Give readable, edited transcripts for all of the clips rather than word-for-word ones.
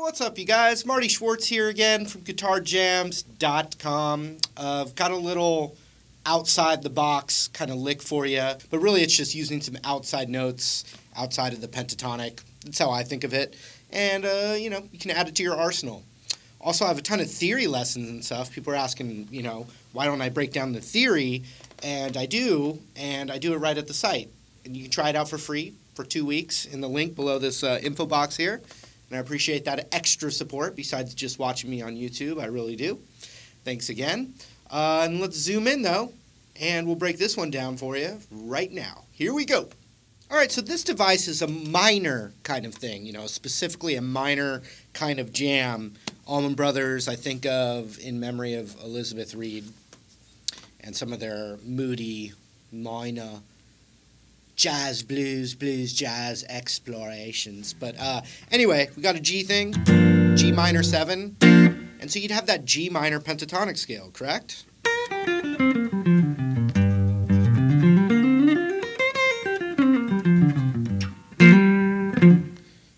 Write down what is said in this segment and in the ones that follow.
What's up, you guys? Marty Schwartz here again from GuitarJams.com. I've got a little outside-the-box kind of lick for you, but really it's just using some outside notes outside of the pentatonic. That's how I think of it. And, you can add it to your arsenal. Also, I have a ton of theory lessons and stuff. People are asking, why don't I break down the theory? And I do it right at the site. And you can try it out for free for 2 weeks in the link below this info box here. And I appreciate that extra support besides just watching me on YouTube. I really do. Thanks again. And let's zoom in, though, and we'll break this one down for you right now. Here we go. All right, so this device is a minor kind of thing, specifically a minor kind of jam. Allman Brothers, I think of in memory of Elizabeth Reed and some of their moody, minor jazz, blues, jazz explorations. But anyway, we got a G thing, G minor 7. And so you'd have that G minor pentatonic scale, correct?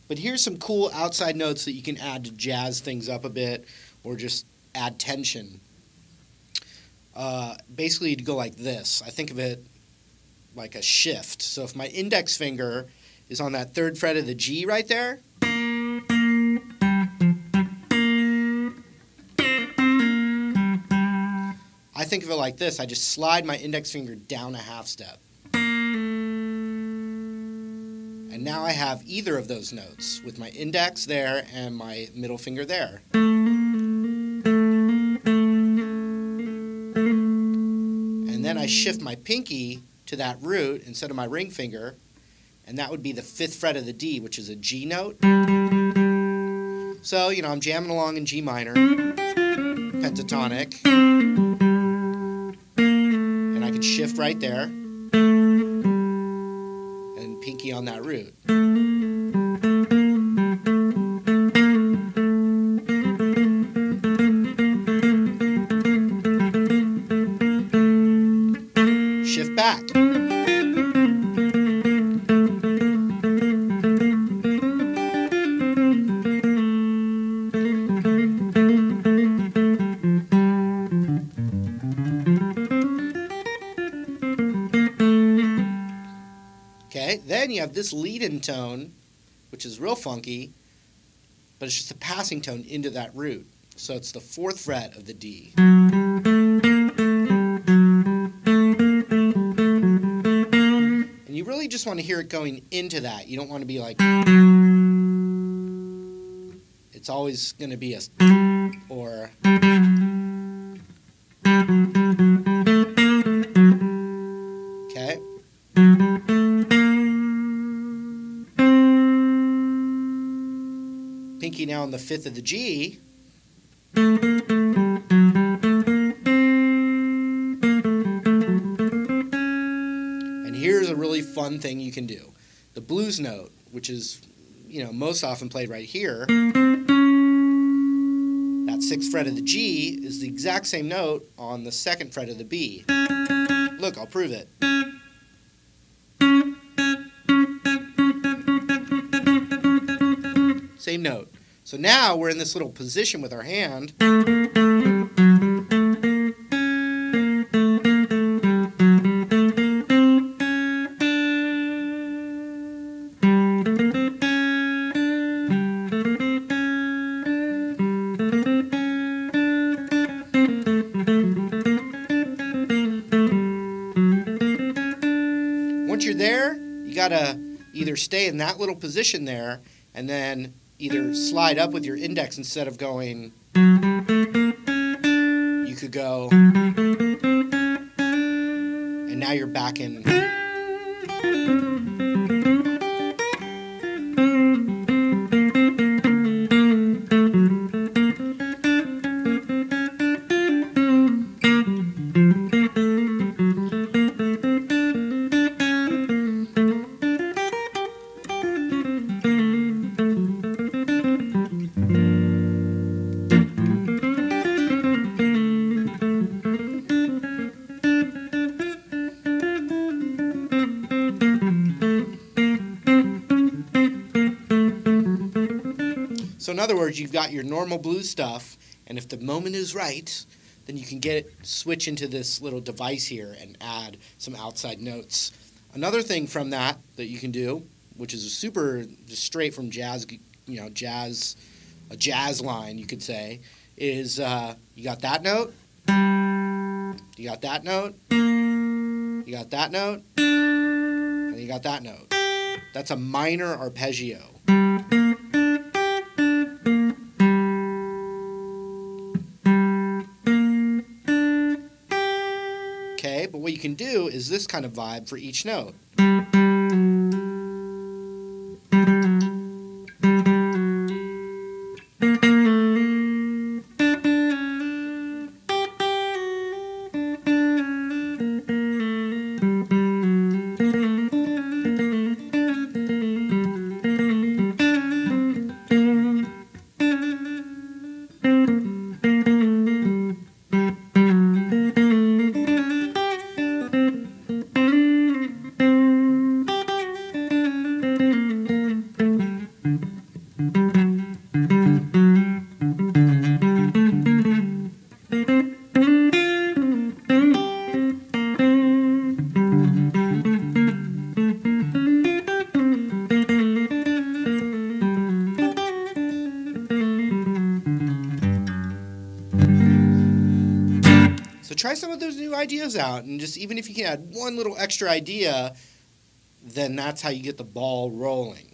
But here's some cool outside notes that you can add to jazz things up a bit or just add tension. Basically, you'd go like this. I think of it like a shift. So if my index finger is on that 3rd fret of the G right there, I think of it like this. I just slide my index finger down a half step. And now I have either of those notes with my index there and my middle finger there. And then I shift my pinky to that root instead of my ring finger, and that would be the 5th fret of the D, which is a G note. So, I'm jamming along in G minor, pentatonic, and I can shift right there, and pinky on that root. Shift back. Okay, then you have this lead-in tone, which is real funky, but it's just a passing tone into that root. So it's the 4th fret of the D. And you really just want to hear it going into that. You don't want to be like, it's always going to be a, or, okay. Pinky now on the 5th of the G. And here's a really fun thing you can do. The blues note, which is, most often played right here, that 6th fret of the G is the exact same note on the 2nd fret of the B. Look, I'll prove it. Same note. So now we're in this little position with our hand. Once you're there, you gotta either stay in that little position there and then either slide up with your index instead of going, you could go, and now you're back in. other words, you've got your normal blues stuff, and if the moment is right, then you can switch into this little device here and add some outside notes. Another thing from that you can do, which is super just straight from jazz, a jazz line, you could say, is you got that note, you got that note, you got that note, and you got that note. That's a minor arpeggio. Okay, but what you can do is this kind of vibe for each note. So try some of those new ideas out, and just even if you can add one little extra idea, then that's how you get the ball rolling.